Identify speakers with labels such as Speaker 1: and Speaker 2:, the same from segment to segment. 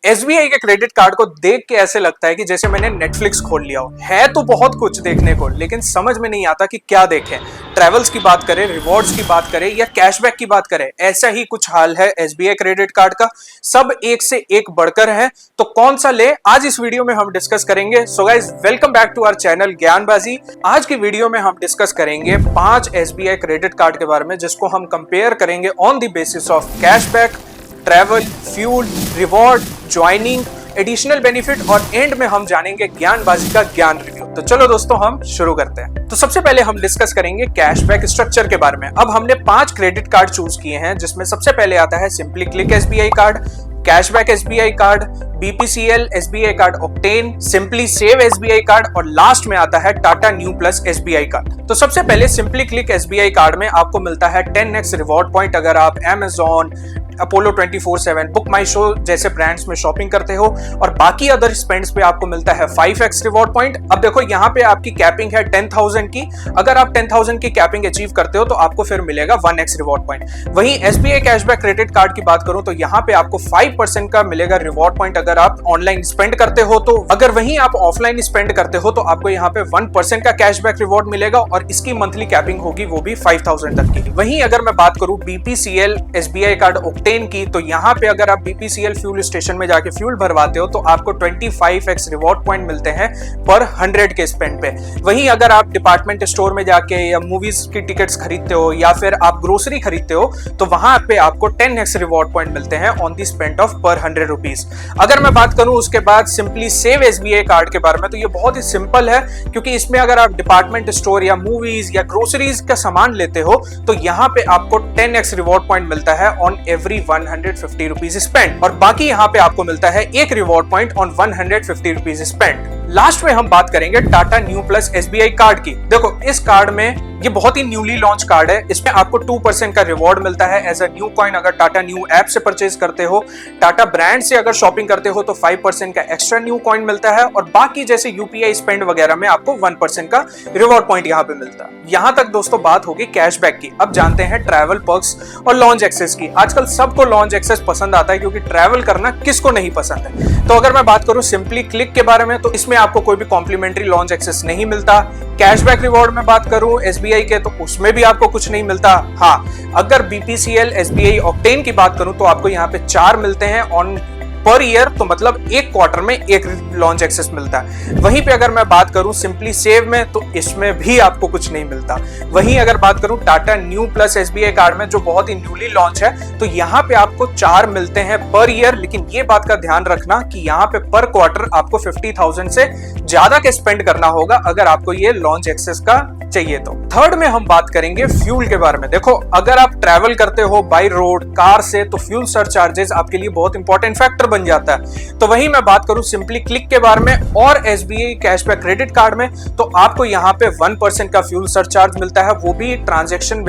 Speaker 1: SBI के credit card को देख के ऐसे लगता है कि जैसे मैंने नेटफ्लिक्स खोल लिया हो। है तो बहुत कुछ देखने को, लेकिन समझ में नहीं आता कि क्या देखें। ट्रैवल्स की बात करें, रिवॉर्ड्स की बात करें या कैशबैक की बात करें, ऐसा ही कुछ हाल है एसबीआई क्रेडिट कार्ड का। सब एक से एक बढ़कर है, तो कौन सा ले, आज इस वीडियो में हम डिस्कस करेंगे। So guys, welcome back to our channel Gyanbaazi. आज की वीडियो में हम डिस्कस करेंगे 5 एसबीआई क्रेडिट कार्ड के बारे में, जिसको हम कंपेयर करेंगे on the basis of cashback, travel, fuel, reward, joining, additional benefit और एंड में हम जानेंगे ज्ञानबाजी का ज्ञान रिव्यू। तो चलो दोस्तों, हम शुरू करते हैं। तो सबसे पहले हम डिस्कस करेंगे कैशबैक स्ट्रक्चर के बारे में। अब हमने 5 क्रेडिट कार्ड चूज किए हैं, जिसमें सबसे पहले आता है simply click SBI card, cashback SBI card, BPCL SBI card octane, simply save SBI card और लास्ट में आता है Tata new plus SBI card. तो सबसे पहले सिंपली क्लिक एसबीआई कार्ड में आपको मिलता है 10x रिवॉर्ड पॉइंट अगर आप Amazon, अपोलो 24/7, बुक माई शो जैसे ब्रांड्स में शॉपिंग करते हो, और बाकी अदर स्पेंड्स पे आपको मिलता है 5x रिवॉर्ड पॉइंट। अब देखो, यहाँ पे आपकी कैपिंग है 10,000 की। अगर आप 10,000 की कैपिंग अचीव करते हो तो आपको फिर मिलेगा 1x रिवॉर्ड पॉइंट। वहीं एसबीआई कैशबैक क्रेडिट कार्ड की बात करूं तो यहाँ पे आपको 5% का मिलेगा रिवॉर्ड पॉइंट अगर आप ऑनलाइन स्पेंड करते हो। तो अगर वहीं आप ऑफलाइन स्पेंड करते हो तो आपको यहाँ पे 1% का कैशबैक रिवॉर्ड मिलेगा और इसकी मंथली कैपिंग होगी वो भी 5,000 तक की। वहीं अगर मैं बात करूं बीपीसीएल एसबीआई कार्ड ऑक्टेन की, तो यहाँ पे अगर आप बीपीसीएल फ्यूल स्टेशन में जाके फ्यूल भरवाते हो तो आपको 25x रिवॉर्ड पॉइंट मिलते हैं पर 100 के स्पेंड पे। वहीं अगर आप डिपार्टमेंट स्टोर में जाके या मूवीज की टिकट्स खरीदते हो या फिर आप ग्रोसरी खरीदते हो तो वहां पे आपको 10x रिवॉर्ड पॉइंट मिलते हैं ऑन दी स्पेंड ऑफ पर 100 रुपीज। अगर मैं बात करूं उसके बाद सिंपली सेव एसबीआई कार्ड के बारे में, तो ये बहुत ही सिंपल है, क्योंकि इसमें अगर आप डिपार्टमेंट स्टोर या मूवीज या ग्रोसरीज का सामान लेते हो तो यहाँ पे आपको 10x रिवॉर्ड पॉइंट मिलता है ऑन एवरी 150 रुपीज स्पेंड, और बाकी यहाँ पे आपको मिलता है 1 reward point on 150 rupees spend. Last में हम बात करेंगे Tata new plus SBI card की। देखो, इस कार्ड में ये बहुत ही न्यूली लॉन्च कार्ड है। इसमें आपको 2% का रिवॉर्ड मिलता है एज अ न्यू कॉइन अगर टाटा न्यू ऐप से परचेज करते हो। टाटा ब्रांड से अगर शॉपिंग करते हो तो 5% का एक्स्ट्रा न्यू कॉइन मिलता है, और बाकी जैसे यूपीआई स्पेंड वगैरह में आपको 1% का रिवॉर्ड पॉइंट यहाँ पे मिलता है। यहाँ तक दोस्तों बात होगी कैशबैक की। अब जानते हैं ट्रैवल पर्क्स और लॉन्च एक्सेस की। आजकल सबको लॉन्च एक्सेस पसंद आता है, क्योंकि ट्रैवल करना किसको नहीं पसंद है। तो अगर मैं बात करूं सिंपली क्लिक के बारे में, तो इसमें आपको कोई भी कॉम्प्लीमेंट्री लॉन्च एक्सेस नहीं मिलता। कैशबैक रिवॉर्ड में बात करूं एसबीआई के, तो उसमें भी आपको कुछ नहीं मिलता। हाँ, अगर बीपीसीएल एसबीआई ऑक्टेन की बात करूं तो आपको यहाँ पे 4 मिलते हैं ऑन पर ईयर, तो मतलब एक क्वार्टर में एक लॉन्च एक्सेस मिलता है। वहीं पे अगर मैं बात करूं सिंपली सेव में, तो इसमें भी आपको कुछ नहीं मिलता। वहीं अगर बात करूं Tata new plus SBI card में, जो बहुत ही न्यूली लॉन्च है, तो यहाँ पे आपको 4 मिलते हैं पर ईयर, लेकिन ये बात का ध्यान रखना कि यहाँ पे पर क्वार्टर आपको 50,000 से ज्यादा के स्पेंड करना होगा अगर आपको ये लॉन्च एक्सेस का चाहिए तो। थर्ड में हम बात करेंगे फ्यूल के बारे में। देखो, अगर आप ट्रैवल करते हो बाय रोड कार से, तो फ्यूल सरचार्जेस आपके लिए बहुत इंपॉर्टेंट फैक्टर बन जाता है। तो वहीं मैं बात करूं सिंपली क्लिक के बारे में और एसबीआई कैशबैक क्रेडिट कार्ड में, तो आपको यहाँ पे 1% का फ्यूल सरचार्ज मिलता है, वो भी ट्रांजैक्शन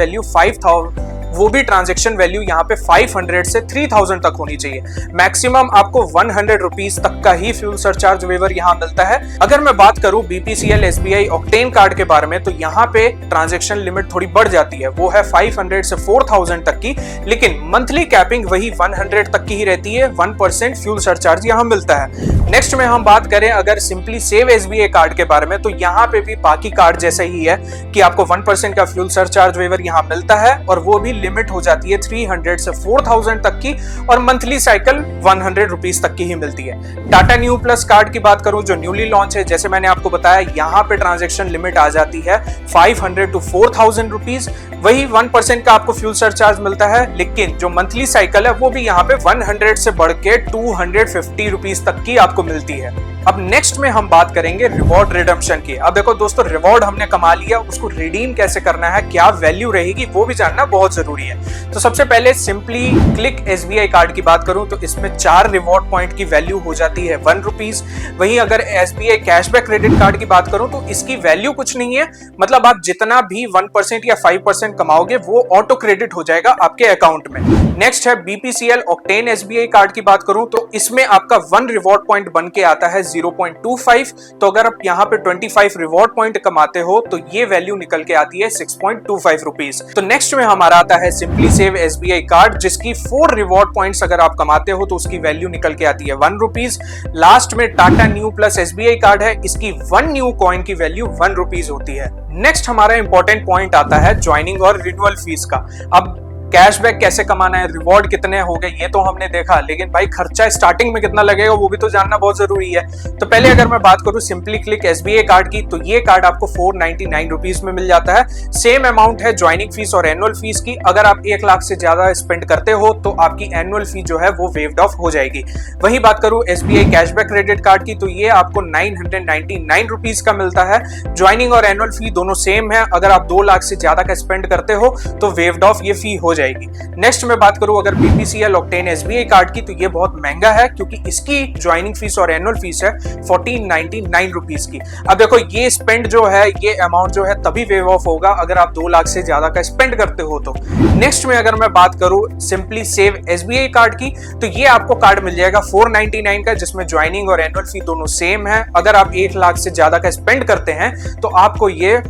Speaker 1: वैल्यू यहाँ पे 500 से 3,000 तक होनी चाहिए। मैक्सिमम आपको 100 रुपीज तक का ही फ्यूल सरचार्ज वेवर यहाँ मिलता है। अगर मैं बात करूं बीपीसीएल एसबीआई ऑक्टेन कार्ड के बारे में, तो यहाँ पे ट्रांजैक्शन लिमिट थोड़ी बढ़ जाती है, वो है 500 से 4,000 तक की, लेकिन मंथली कैपिंग वही 100 तक की ही रहती है। 1% फ्यूल सरचार्ज यहाँ मिलता है। नेक्स्ट में हम बात करें अगर सिंपली सेव एसबीआई कार्ड के बारे में, तो यहाँ पे भी बाकी कार्ड जैसे ही है कि आपको 1% का फ्यूल सरचार्ज वेवर यहाँ मिलता है, और वो भी लिमिट हो जाती है 300 से 4,000 तक की, और मंथली साइकिल 100 रुपीज तक की ही मिलती है। टाटा न्यू प्लस कार्ड की बात करूं जो न्यूली लॉन्च है, जैसे मैंने आपको बताया, यहाँ पे ट्रांजैक्शन लिमिट आ जाती है 500 टू 4,000 रुपीज। वही 1% का आपको फ्यूल सरचार्ज मिलता है, लेकिन जो मंथली साइकिल है वो भी यहाँ पे 100 से बढ़ के 250 रुपीज तक की आपको मिलती है। अब नेक्स्ट में हम बात करेंगे रिवॉर्ड रिडम्पशन की। अब देखो दोस्तों, रिवॉर्ड हमने कमा लिया, उसको रिडीम कैसे करना है, क्या वैल्यू रहेगी, वो भी जानना बहुत जरूरी है। तो सबसे पहले सिंपली क्लिक एसबीआई कार्ड की बात करूं तो इसमें 4 रिवॉर्ड पॉइंट की वैल्यू हो जाती है 1 रुपीज। वहीं अगर एसबीआई कैशबैक क्रेडिट कार्ड की बात करूं तो इसकी वैल्यू कुछ नहीं है, मतलब आप जितना भी 1% या 5% कमाओगे वो ऑटो क्रेडिट हो जाएगा आपके अकाउंट में। नेक्स्ट है बीपीसीएल ऑक्टेन एसबीआई कार्ड की बात करूं तो इसमें आपका 1 रिवॉर्ड पॉइंट बन के आता है 0.25, तो अगर आप यहाँ पे 25 रिवॉर्ड पॉइंट कमाते हो तो ये वैल्यू निकल के आती है 6.25 रुपीज। तो नेक्स्ट में हमारा आता है सिंपली सेव SBI कार्ड, जिसकी 4 रिवॉर्ड पॉइंट्स अगर आप कमाते हो तो उसकी वैल्यू निकल के आती है 1 रुपीज। लास्ट में Tata new plus SBI card है, इसकी 1 न्यू कॉइन की वैल्यू 1 रुपीज होती है। नेक्स्ट हमारा इंपॉर्टेंट पॉइंट आता है ज्वाइनिंग और रिन्यूअल फीस का। अब कैशबैक कैसे कमाना है, रिवॉर्ड कितने हो गए ये तो हमने देखा, लेकिन भाई खर्चा स्टार्टिंग में कितना लगेगा वो भी तो जानना बहुत जरूरी है। तो पहले अगर मैं बात करूं सिंपली क्लिक SBI कार्ड की, तो ये कार्ड आपको 499 रुपीज में मिल जाता है। सेम अमाउंट है ज्वाइनिंग फीस और एनुअल फीस की। अगर आप 1 लाख से ज्यादा स्पेंड करते हो तो आपकी एनुअल फी जो है वो वेव्ड ऑफ हो जाएगी। वही बात करूं SBI कैशबैक क्रेडिट कार्ड की, तो ये आपको 999 रुपीज का मिलता है। ज्वाइनिंग और एनुअल फी दोनों सेम है। अगर आप 2 लाख से ज्यादा का स्पेंड करते हो तो वेव्ड ऑफ ये फी हो जाएगी। नेक्स्ट में बात करूं अगर BPCL ऑक्टेन SBI कार्ड की, तो ये बहुत महंगा है क्योंकि इसकी ज्वाइनिंग फीस और एनुअल फीस है 1499 रुपीज की। अब देखो ये स्पेंड जो है, ये अमाउंट जो है तभी वेव ऑफ होगा अगर आप 2 लाख से ज्यादा का स्पेंड करते हो तो। नेक्स्ट में अगर मैं बात करूं सिंपली सेव SBI कार्ड की, तो ये आपको कार्ड मिल जाएगा 499 का, जिसमें ज्वाइनिंग और एनुअल फी दोनों सेम है। अगर आप 1 लाख से ज्यादा का स्पेंड करते हैं तो आपको ये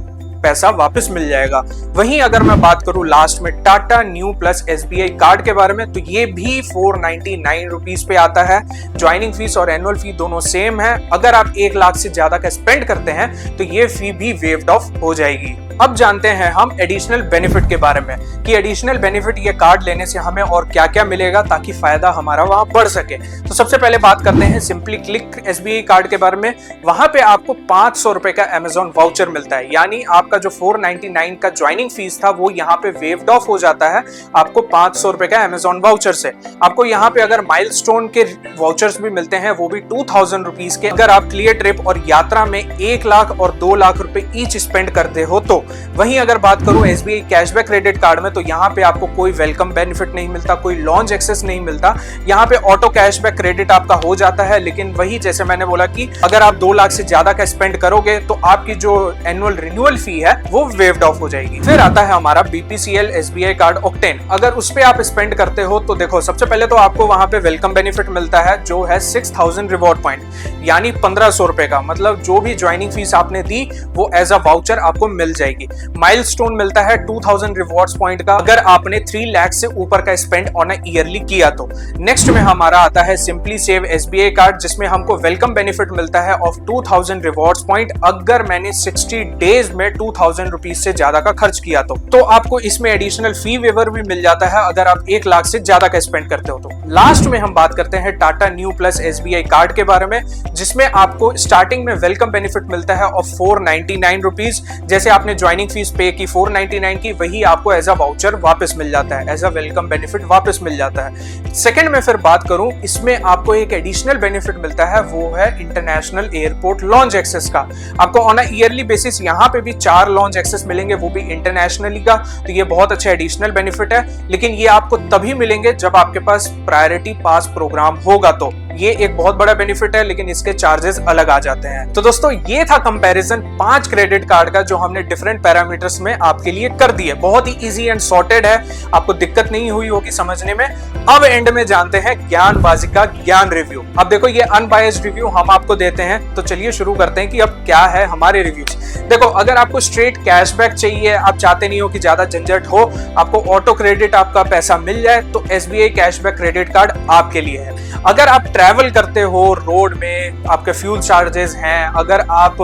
Speaker 1: पैसा वापस मिल जाएगा। वहीं अगर मैं बात करूं लास्ट में Tata new plus SBI card के बारे में, तो ये भी 499 रुपीज पे आता है। ज्वाइनिंग फीस और एनुअल फी दोनों सेम है। अगर आप 1 लाख से ज्यादा का स्पेंड करते हैं तो ये फी भी वेव्ड ऑफ हो जाएगी। अब जानते हैं हम एडिशनल बेनिफिट के बारे में कि एडिशनल बेनिफिट ये कार्ड लेने से हमें और क्या क्या मिलेगा ताकि फायदा हमारा वहां बढ़ सके। तो सबसे पहले बात करते हैं सिंपली क्लिक SBI कार्ड के बारे में। वहां पे आपको 500 रुपए का Amazon वाउचर मिलता है, यानी आपका जो 499 का ज्वाइनिंग फीस था वो यहाँ पे वेव्ड ऑफ हो जाता है आपको 500 रुपए का Amazon वाउचर से। आपको यहाँ पे अगर माइलस्टोन के वाउचर्स भी मिलते हैं, वो भी 2000 रुपीज के। अगर आप क्लियर ट्रिप और यात्रा में 1 लाख और 2 लाख रुपए ईच स्पेंड करते हो तो। वहीं अगर बात करूं SBI कैशबैक क्रेडिट कार्ड में, तो यहाँ पे आपको कोई वेलकम बेनिफिट नहीं मिलता, कोई लॉन्च एक्सेस नहीं मिलता। यहाँ पे ऑटो कैशबैक क्रेडिट आपका हो जाता है, लेकिन वही जैसे मैंने बोला कि अगर आप 2 लाख से ज्यादा का स्पेंड करोगे तो आपकी जो एनुअल रिन्यूअल फी है वो वेव्ड ऑफ हो जाएगी। फिर आता है हमारा BPCL SBI कार्ड ऑक्टेन। अगर उस पे आप स्पेंड करते हो तो देखो सबसे पहले तो आपको वहां पे वेलकम बेनिफिट मिलता है जो है 6000 रिवॉर्ड पॉइंट, यानी 1500 रुपए का। मतलब जो भी ज्वाइनिंग फीस आपने दी वो एज अ वाउचर आपको मिल जाएगी। माइलस्टोन मिलता है 2000 रिवॉर्ड्स पॉइंट का अगर आपने 3 लाख से ऊपर का स्पेंड ऑन ईयरली किया तो। नेक्स्ट में हमारा आता है सिंपली सेव SBI कार्ड, जिसमें हमको वेलकम बेनिफिट मिलता है ऑफ 2000 रिवॉर्ड्स पॉइंट अगर मैंने 60 डेज में 2000 रुपीज से ज्यादा का खर्च किया तो आपको इसमें एडिशनल फी वेवर भी मिल जाता है अगर आप 1 लाख से ज्यादा का स्पेंड करते हो तो। लास्ट में हम बात करते हैं Tata new plus SBI card के बारे में, जिसमें आपको स्टार्टिंग में वेलकम बेनिफिट मिलता है ऑफ 499 रुपीज। जैसे आपने ज्वाइनिंग फीस पे की 499 की, वही आपको एज अ वाउचर वापस मिल जाता है, एज अ वेलकम बेनिफिट वापस मिल जाता है। सेकंड में फिर बात करूं, इसमें आपको एक एडिशनल बेनिफिट मिलता है, वो है इंटरनेशनल एयरपोर्ट लॉन्च एक्सेस का। आपको ऑन अ ईयरली बेसिस यहाँ पे भी 4 लॉन्च एक्सेस मिलेंगे, वो भी इंटरनेशनली का। तो ये बहुत अच्छा एडिशनल बेनिफिट है, लेकिन ये आपको तभी मिलेंगे जब आपके पास प्रायोरिटी पास प्रोग्राम होगा तो। ये एक बहुत बड़ा बेनिफिट है, लेकिन इसके चार्जेस अलग आ जाते हैं। तो दोस्तों ये था कंपैरिजन 5 क्रेडिट कार्ड का जो हमने डिफरेंट पैरामीटर्स में आपके लिए कर दिए। बहुत ही इजी एंड सॉर्टेड है, आपको दिक्कत नहीं हुई होगी समझने में। अब एंड में जानते हैं ज्ञानबाजी का ज्ञान रिव्यू। अब देखो ये अनबायस्ड रिव्यू हम आपको देते हैं, तो चलिए शुरू करते हैं कि अब क्या है हमारे रिव्यूज। देखो अगर आपको स्ट्रेट कैशबैक चाहिए, आप चाहते नहीं हो कि ज्यादा झंझट हो, आपको ऑटो क्रेडिट आपका पैसा मिल जाए, तो SBI कैशबैक क्रेडिट कार्ड आपके लिए है। अगर आप ट्रैवल करते हो रोड में, आपके फ्यूल चार्जेस हैं, अगर आप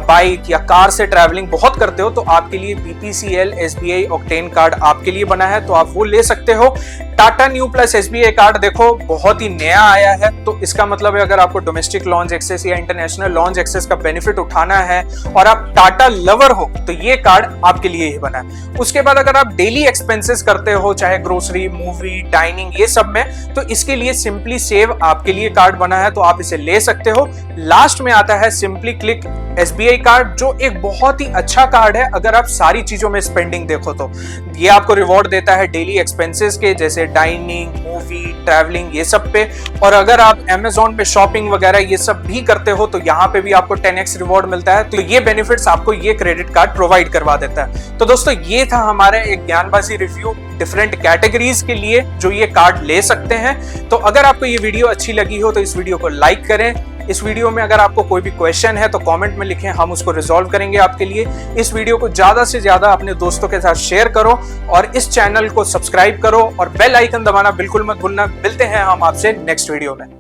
Speaker 1: बाइक या कार से ट्रैवलिंग बहुत करते हो, तो आपके लिए BPCL SBI ऑक्टेन कार्ड आपके लिए बना है, तो आप वो ले सकते हो। Tata new plus SBI card देखो बहुत ही नया आया है, तो इसका मतलब है अगर आपको डोमेस्टिक लॉन्च एक्सेस या इंटरनेशनल लॉन्च एक्सेस का बेनिफिट उठाना है और आप टाटा लवर हो, तो ये कार्ड आपके लिए ही बना है। उसके बाद अगर आप डेली एक्सपेंसेस करते हो, चाहे ग्रोसरी, मूवी, डाइनिंग, ये सब में, तो इसके लिए सिंपली सेव आपके लिए कार्ड बना है, तो आप इसे ले सकते हो। लास्ट में आता है सिंपली क्लिक SBI कार्ड, जो एक बहुत ही अच्छा कार्ड है अगर आप सारी चीजों में स्पेंडिंग देखो तो। ये आपको रिवॉर्ड देता है डेली एक्सपेंसेस के, जैसे डाइनिंग, मूवी, ट्रैवलिंग, ये सब पे। और अगर आप Amazon पे शॉपिंग वगैरह ये सब भी करते हो, तो यहाँ पे भी आपको 10x रिवॉर्ड मिलता है। तो ये बेनिफिट्स आपको ये क्रेडिट कार्ड प्रोवाइड करवा देता है। तो दोस्तों ये था हमारा एक ज्ञानबाजी रिव्यू डिफरेंट कैटेगरीज के लिए जो ये कार्ड ले सकते हैं। तो अगर आपको ये वीडियो अच्छी लगी हो तो इस वीडियो को लाइक करें, इस वीडियो में अगर आपको कोई भी क्वेश्चन है तो कमेंट में लिखें, हम उसको रिजॉल्व करेंगे आपके लिए। इस वीडियो को ज्यादा से ज्यादा अपने दोस्तों के साथ शेयर करो और इस चैनल को सब्सक्राइब करो और बेल आइकन दबाना बिल्कुल मत भूलना। मिलते हैं हम आपसे नेक्स्ट वीडियो में।